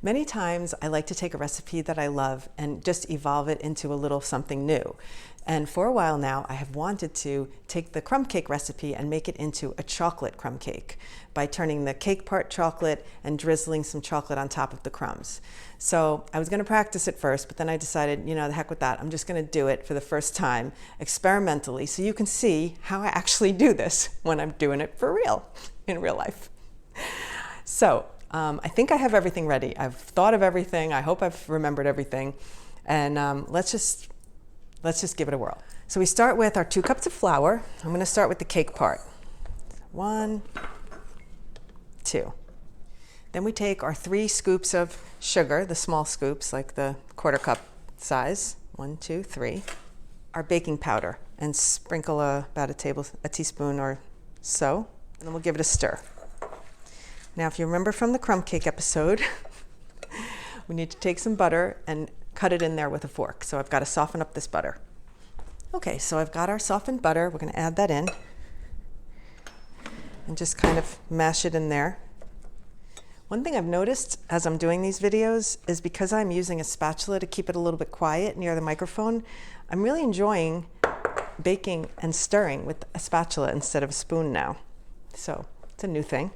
Many times I like to take a recipe that I love and just evolve it into a little something new. And for a while now, I have wanted to take the crumb cake recipe and make it into a chocolate crumb cake by turning the cake part chocolate and drizzling some chocolate on top of the crumbs. So I was going to practice it first, but then I decided, the heck with that. I'm just going to do it for the first time experimentally so you can see how I actually do this when I'm doing it for real, in real life. So I think I have everything ready. I've thought of everything. I hope I've remembered everything. And let's just give it a whirl. So we start with our 2 cups of flour. I'm going to start with the cake part. 1, 2. Then we take our 3 scoops of sugar, the small scoops, like the 1/4 cup size. 1, 2, 3. Our baking powder, and sprinkle about a teaspoon or so. And then we'll give it a stir. Now, if you remember from the crumb cake episode, we need to take some butter and cut it in there with a fork. So I've got to soften up this butter. Okay, so I've got our softened butter. We're going to add that in and just kind of mash it in there. One thing I've noticed as I'm doing these videos is because I'm using a spatula to keep it a little bit quiet near the microphone, I'm really enjoying baking and stirring with a spatula instead of a spoon now. So it's a new thing.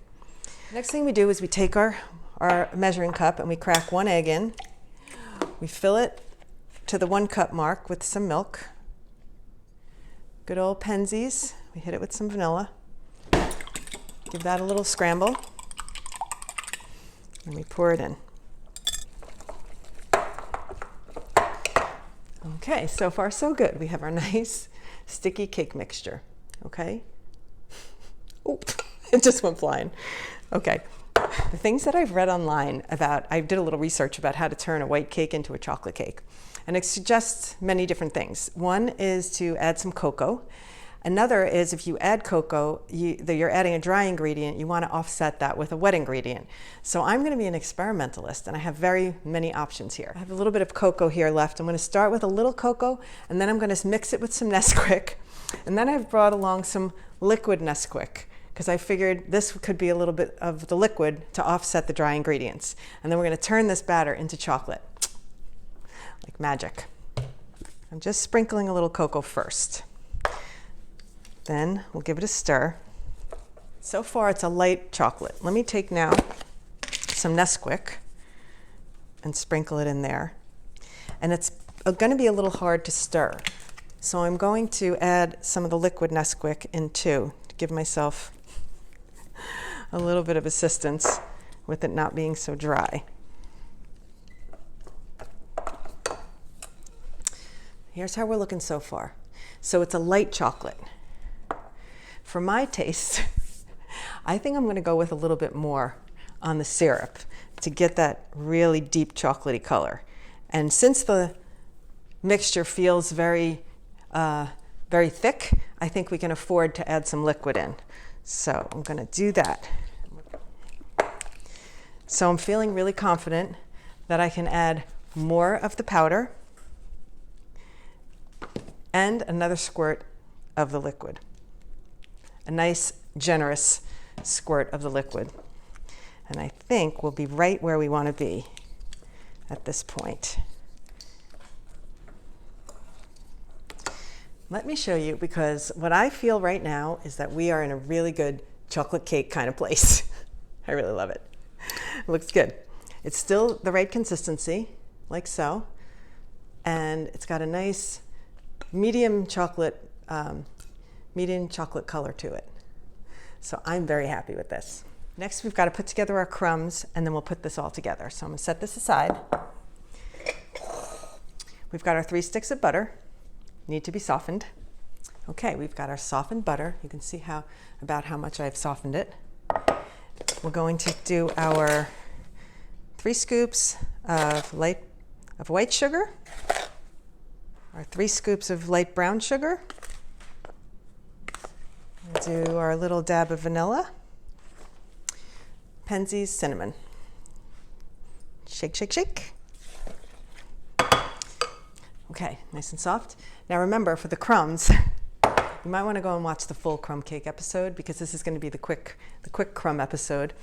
Next thing we do is we take our measuring cup and we crack 1 egg in. We fill it to the 1 cup mark with some milk. Good old Penzies. We hit it with some vanilla. Give that a little scramble. And we pour it in. Okay, so far so good. We have our nice sticky cake mixture. Okay? Oop, it just went flying. Okay. The things that I've read online about, I did a little research about how to turn a white cake into a chocolate cake. And it suggests many different things. One is to add some cocoa. Another is if you add cocoa, you're adding a dry ingredient, you want to offset that with a wet ingredient. So I'm going to be an experimentalist and I have very many options here. I have a little bit of cocoa here left. I'm going to start with a little cocoa and then I'm going to mix it with some Nesquik. And then I've brought along some liquid Nesquik, because I figured this could be a little bit of the liquid to offset the dry ingredients. And then we're going to turn this batter into chocolate, like magic. I'm just sprinkling a little cocoa first. Then we'll give it a stir. So far it's a light chocolate. Let me take now some Nesquik and sprinkle it in there. And it's going to be a little hard to stir. So I'm going to add some of the liquid Nesquik in too, to give myself a little bit of assistance with it not being so dry. Here's how we're looking so far. So it's a light chocolate. For my taste, I think I'm going to go with a little bit more on the syrup to get that really deep chocolatey color. And since the mixture feels very thick, I think we can afford to add some liquid in. So I'm going to do that. So I'm feeling really confident that I can add more of the powder and another squirt of the liquid. A nice, generous squirt of the liquid. And I think we'll be right where we want to be at this point. Let me show you, because what I feel right now is that we are in a really good chocolate cake kind of place. I really love it. It looks good. It's still the right consistency, like so. And it's got a nice medium chocolate color to it. So I'm very happy with this. Next, we've got to put together our crumbs, and then we'll put this all together. So I'm going to set this aside. We've got our 3 sticks of butter. Need to be softened. Okay, we've got our softened butter. You can see about how much I've softened it. We're going to do our 3 scoops of white sugar, our 3 scoops of light brown sugar. We'll do our little dab of vanilla, Penzies cinnamon. Shake, shake, shake. Okay, nice and soft. Now remember, for the crumbs, you might want to go and watch the full crumb cake episode, because this is going to be the quick crumb episode.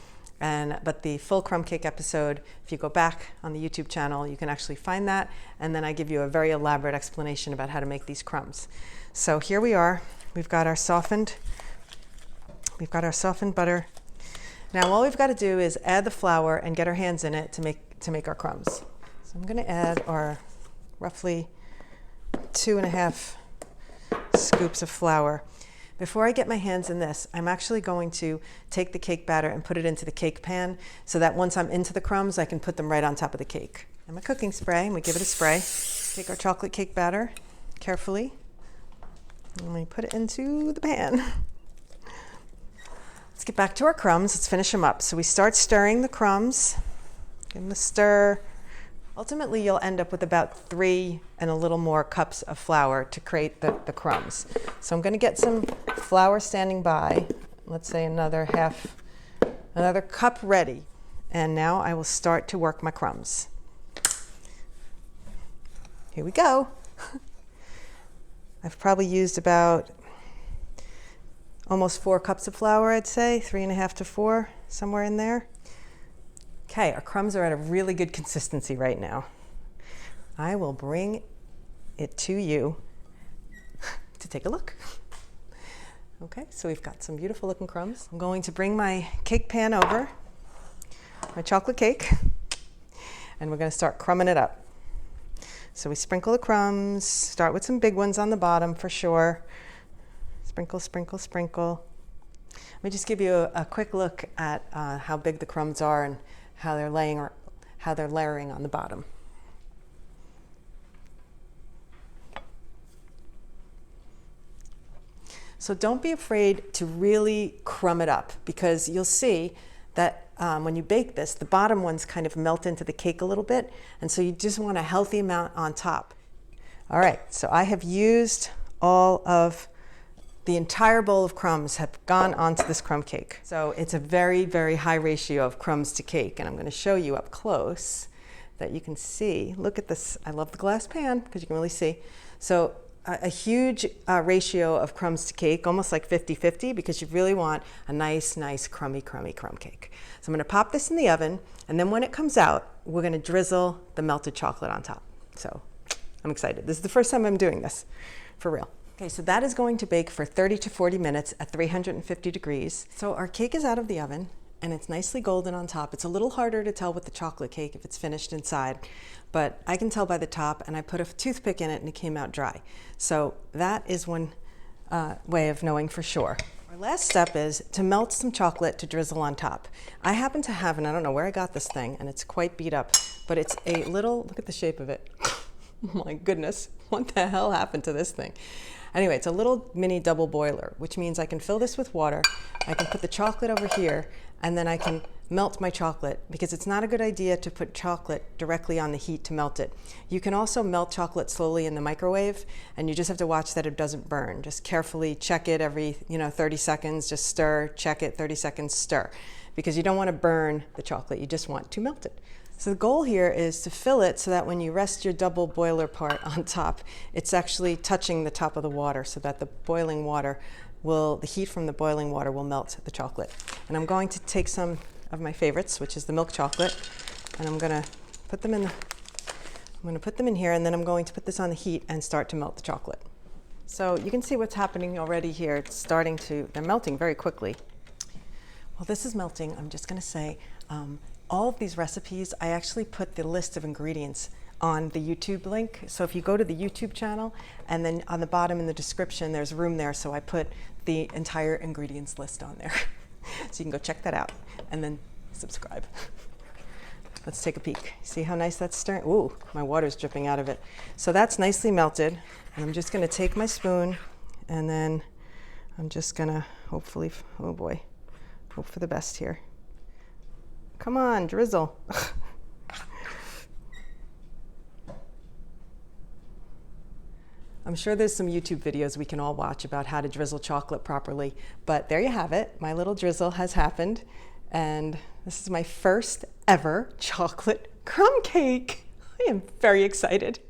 But the full crumb cake episode, if you go back on the YouTube channel, you can actually find that. And then I give you a very elaborate explanation about how to make these crumbs. So here we are. We've got our softened butter. Now all we've got to do is add the flour and get our hands in it to make our crumbs. So I'm going to add our roughly 2.5 scoops of flour. Before I get my hands in this, I'm actually going to take the cake batter and put it into the cake pan so that once I'm into the crumbs, I can put them right on top of the cake. And my cooking spray, and we give it a spray. Take our chocolate cake batter carefully, and we put it into the pan. Let's get back to our crumbs. Let's finish them up. So we start stirring the crumbs. Give them a stir. Ultimately, you'll end up with about 3 and a little more cups of flour to create the crumbs. So I'm going to get some flour standing by. Let's say another cup ready. And now I will start to work my crumbs. Here we go. I've probably used about almost 4 cups of flour, I'd say, 3.5 to 4, somewhere in there. Okay, our crumbs are at a really good consistency right now. I will bring it to you to take a look. Okay, so we've got some beautiful looking crumbs. I'm going to bring my cake pan over, my chocolate cake, and we're going to start crumbing it up. So we sprinkle the crumbs, start with some big ones on the bottom for sure. Sprinkle, sprinkle, sprinkle. Let me just give you a quick look at how big the crumbs are and how they're layering on the bottom. So don't be afraid to really crumb it up, because you'll see that when you bake this, the bottom ones kind of melt into the cake a little bit, and so you just want a healthy amount on top. All right, so I have used all of the entire bowl of crumbs have gone onto this crumb cake. So it's a very, very high ratio of crumbs to cake. And I'm going to show you up close that you can see. Look at this. I love the glass pan because you can really see. So a huge ratio of crumbs to cake, almost like 50-50, because you really want a nice, crummy crumb cake. So I'm going to pop this in the oven. And then when it comes out, we're going to drizzle the melted chocolate on top. So I'm excited. This is the first time I'm doing this, for real. Okay, so that is going to bake for 30 to 40 minutes at 350 degrees. So our cake is out of the oven and it's nicely golden on top. It's a little harder to tell with the chocolate cake if it's finished inside, but I can tell by the top, and I put a toothpick in it and it came out dry. So that is one way of knowing for sure. Our last step is to melt some chocolate to drizzle on top. I happen to have, and I don't know where I got this thing, and it's quite beat up, but it's a little, look at the shape of it. Oh my goodness, what the hell happened to this thing? Anyway, it's a little mini double boiler, which means I can fill this with water, I can put the chocolate over here, and then I can melt my chocolate, because it's not a good idea to put chocolate directly on the heat to melt it. You can also melt chocolate slowly in the microwave, and you just have to watch that it doesn't burn. Just carefully check it every 30 seconds, just stir, check it, 30 seconds, stir, because you don't want to burn the chocolate, you just want to melt it. So the goal here is to fill it so that when you rest your double boiler part on top, it's actually touching the top of the water, so that the boiling water the heat from the boiling water will melt the chocolate. And I'm going to take some of my favorites, which is the milk chocolate, and I'm going to put them in here, and then I'm going to put this on the heat and start to melt the chocolate. So you can see what's happening already here. It's they're melting very quickly. While this is melting, I'm just going to say, all of these recipes, I actually put the list of ingredients on the YouTube link. So if you go to the YouTube channel, and then on the bottom in the description, there's room there. So I put the entire ingredients list on there. So you can go check that out and then subscribe. Let's take a peek. See how nice that's stirring? Ooh, my water's dripping out of it. So that's nicely melted. And I'm just going to take my spoon, and then I'm just going to hopefully, oh boy, hope for the best here. Come on, drizzle. I'm sure there's some YouTube videos we can all watch about how to drizzle chocolate properly, but there you have it. My little drizzle has happened, and this is my first ever chocolate crumb cake. I am very excited.